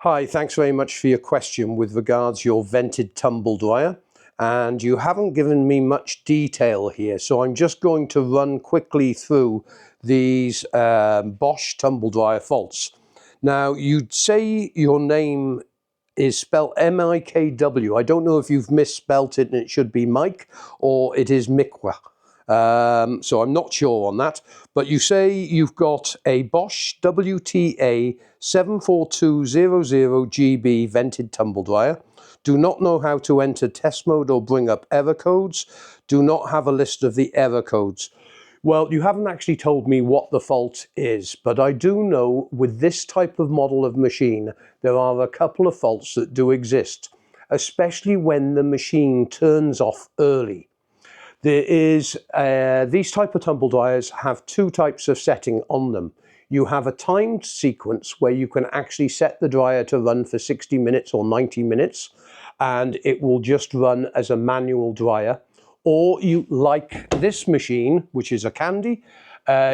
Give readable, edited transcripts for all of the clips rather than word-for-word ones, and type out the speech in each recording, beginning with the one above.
Hi, thanks very much for your question with regards your vented tumble dryer, and you haven't given me much detail here, so I'm just going to run quickly through these Bosch tumble dryer faults. Now, you'd say your name is spelled M-I-K-W. I don't know if you've misspelt it and it should be Mike, or it is Mikwa. So I'm not sure on that, but you say you've got a Bosch WTA74200GB vented tumble dryer. Do not know how to enter test mode or bring up error codes. Do not have a list of the error codes. Well, you haven't actually told me what the fault is, but I do know with this type of model of machine, there are a couple of faults that do exist, especially when the machine turns off early. There is, these type of tumble dryers have two types of setting on them. You have a timed sequence where you can actually set the dryer to run for 60 minutes or 90 minutes, and it will just run as a manual dryer. Or you, like this machine, which is a Candy,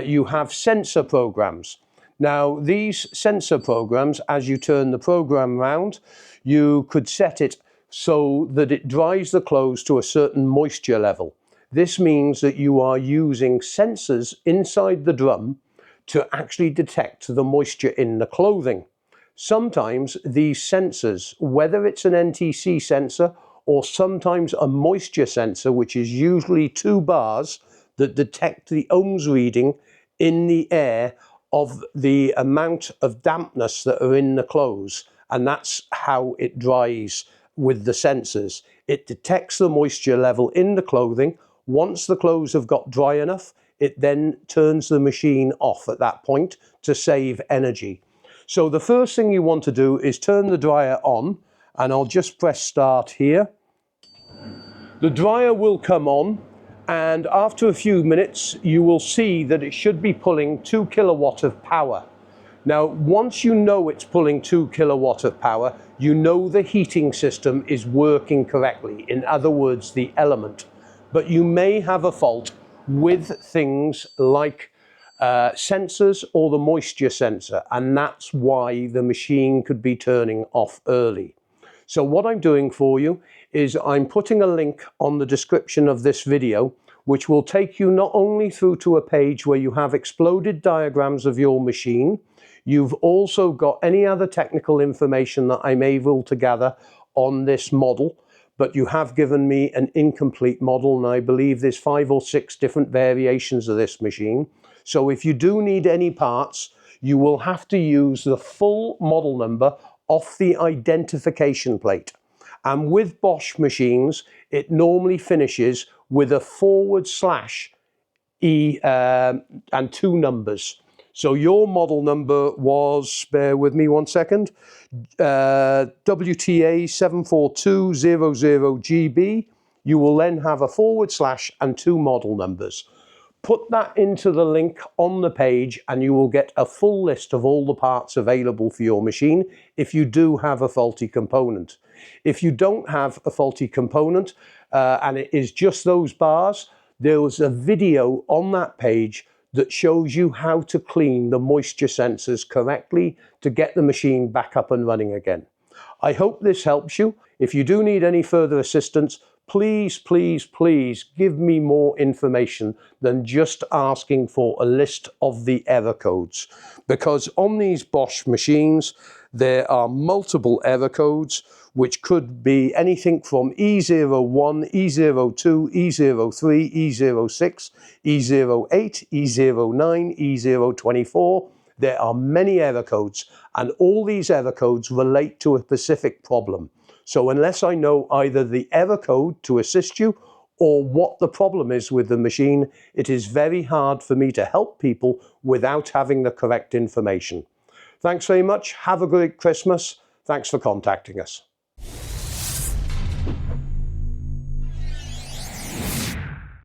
you have sensor programs. Now, these sensor programs, as you turn the program round, you could set it so that it dries the clothes to a certain moisture level. This means that you are using sensors inside the drum to actually detect the moisture in the clothing. Sometimes these sensors, whether it's an NTC sensor or sometimes a moisture sensor, which is usually 2 bars that detect the ohms reading in the air of the amount of dampness that are in the clothes, and that's how it dries with the sensors. It detects the moisture level in the clothing. Once the clothes have got dry enough, it then turns the machine off at that point to save energy. So the first thing you want to do is turn the dryer on, and I'll just press start here. The dryer will come on, and after a few minutes you will see that it should be pulling 2 kilowatt of power. Now, once you know it's pulling 2 kilowatt of power, you know the heating system is working correctly. In other words, the element. But you may have a fault with things like sensors or the moisture sensor, and that's why the machine could be turning off early. So what I'm doing for you is I'm putting a link on the description of this video, which will take you not only through to a page where you have exploded diagrams of your machine, you've also got any other technical information that I'm able to gather on this model, but you have given me an incomplete model, and I believe there's 5 or 6 different variations of this machine. So if you do need any parts, you will have to use the full model number off the identification plate. And with Bosch machines, it normally finishes with a /E and 2 numbers. So your model number was, bear with me one second, WTA74200GB. You will then have a / and 2 model numbers. Put that into the link on the page and you will get a full list of all the parts available for your machine if you do have a faulty component. If you don't have a faulty component and it is just those bars, there was a video on that page that shows you how to clean the moisture sensors correctly to get the machine back up and running again. I hope this helps you. If you do need any further assistance, please, please, please give me more information than just asking for a list of the error codes. Because on these Bosch machines, there are multiple error codes, which could be anything from E01, E02, E03, E06, E08, E09, E024. There are many error codes, and all these error codes relate to a specific problem. So unless I know either the error code to assist you or what the problem is with the machine, it is very hard for me to help people without having the correct information. Thanks very much. Have a great Christmas. Thanks for contacting us.